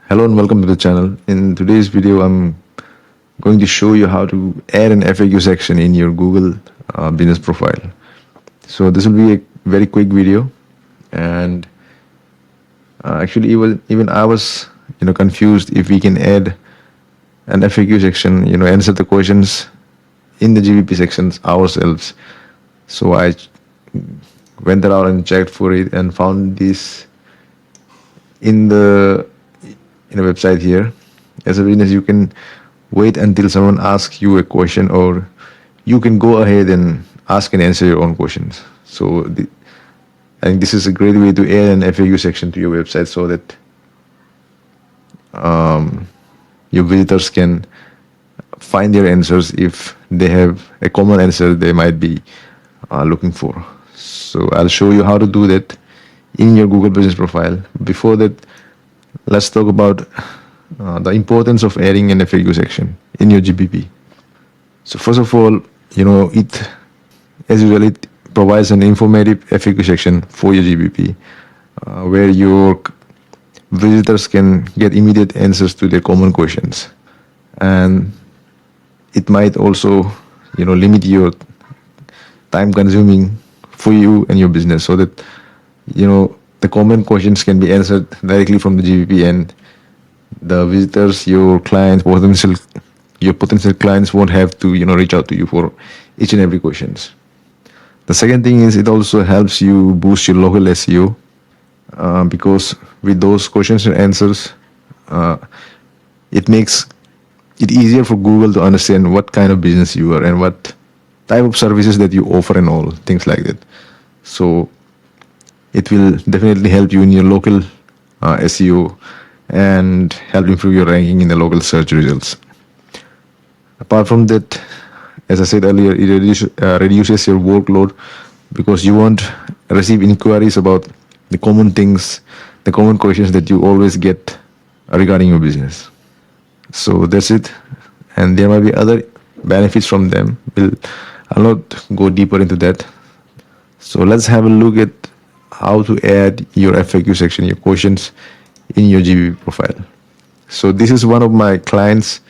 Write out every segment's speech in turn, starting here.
Hello and welcome to the channel. In today's video, I'm going to show you how to add an FAQ section in your Google business profile. So this will be a very quick video, and actually even I was confused if we can add an FAQ section, answer the questions in the GBP sections ourselves. So I went around and checked for it and found this in a website here. As a business, you can wait until someone asks you a question, or you can go ahead and ask and answer your own questions. So I think this is a great way to add an FAQ section to your website so that your visitors can find their answers if they have a common answer they might be looking for. So I'll show you how to do that in your Google Business profile. Before that, let's talk about the importance of adding an FAQ section in your GBP. So first of all, it as usual it provides an informative FAQ section for your GBP, where your visitors can get immediate answers to their common questions, and it might also limit your time consuming for you and your business, so that the common questions can be answered directly from the GBP, and the visitors, your potential clients won't have to reach out to you for each and every questions. The second thing is it also helps you boost your local SEO, because with those questions and answers, it makes it easier for Google to understand what kind of business you are and what type of services that you offer and all things like that. So it will definitely help you in your local SEO and help improve your ranking in the local search results. Apart from that, as I said earlier, it reduces your workload, because you won't receive inquiries about the common things, the common questions that you always get regarding your business. So that's it, and there might be other benefits from them. I'll not go deeper into that. So let's have a look at how to add your FAQ section, your questions, in your GBP profile. So this is one of my clients'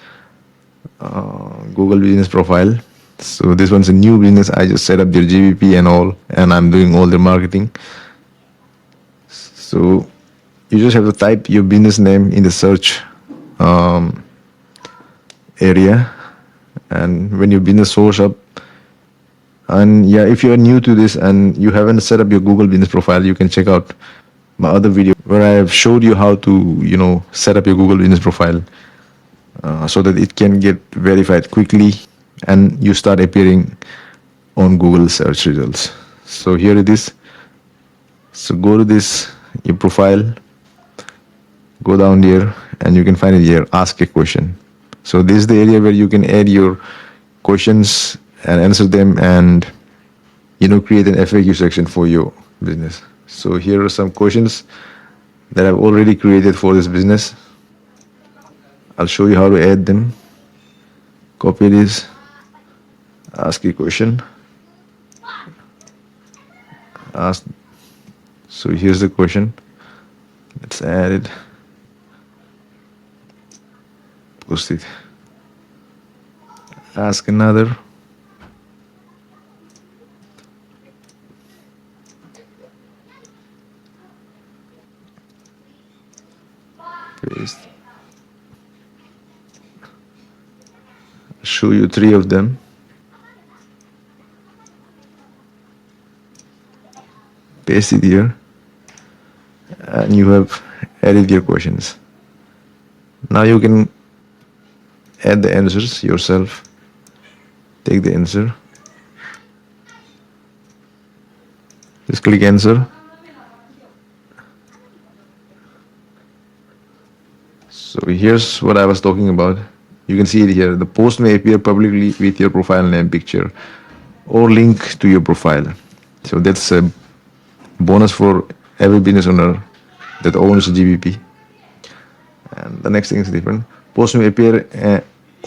Google Business profile. So this one's a new business. I just set up their GBP and all, and I'm doing all their marketing. So you just have to type your business name in the search area, and when your business shows up, and yeah, if you're new to this and you haven't set up your Google Business profile, you can check out my other video where I have showed you how to set up your Google Business profile, so that it can get verified quickly and you start appearing on Google search results. So here it is. So go to this, your profile, go down here, and you can find it here, ask a question. So this is the area where you can add your questions and answer them, and create an FAQ section for your business. So here are some questions that I've already created for this business. I'll show you how to add them. Copy this, ask a question, so here's the question. Let's add it, post it, ask another, paste, show you 3 of them, paste it here, and you have added your questions. Now you can add the answers yourself. Take the answer, just click answer. So here's what I was talking about. You can see it here. The post may appear publicly with your profile name, picture, or link to your profile. So that's a bonus for every business owner that owns a GBP. And the next thing is different. Post may appear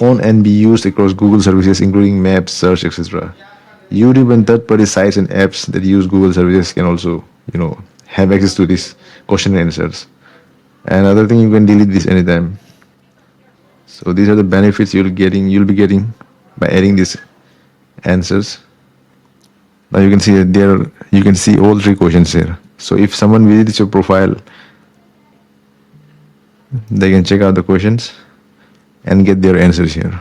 on and be used across Google services, including Maps, search, etc. YouTube and third-party sites and apps that use Google services can also, have access to these question and answers. And other thing, you can delete this anytime. So these are the benefits you'll be getting by adding these answers. Now you can see that you can see all three questions here. So if someone visits your profile, they can check out the questions and get their answers here.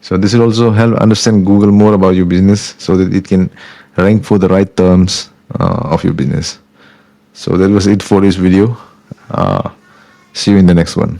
So this will also help understand Google more about your business so that it can rank for the right terms of your business. So that was it for this video. See you in the next one.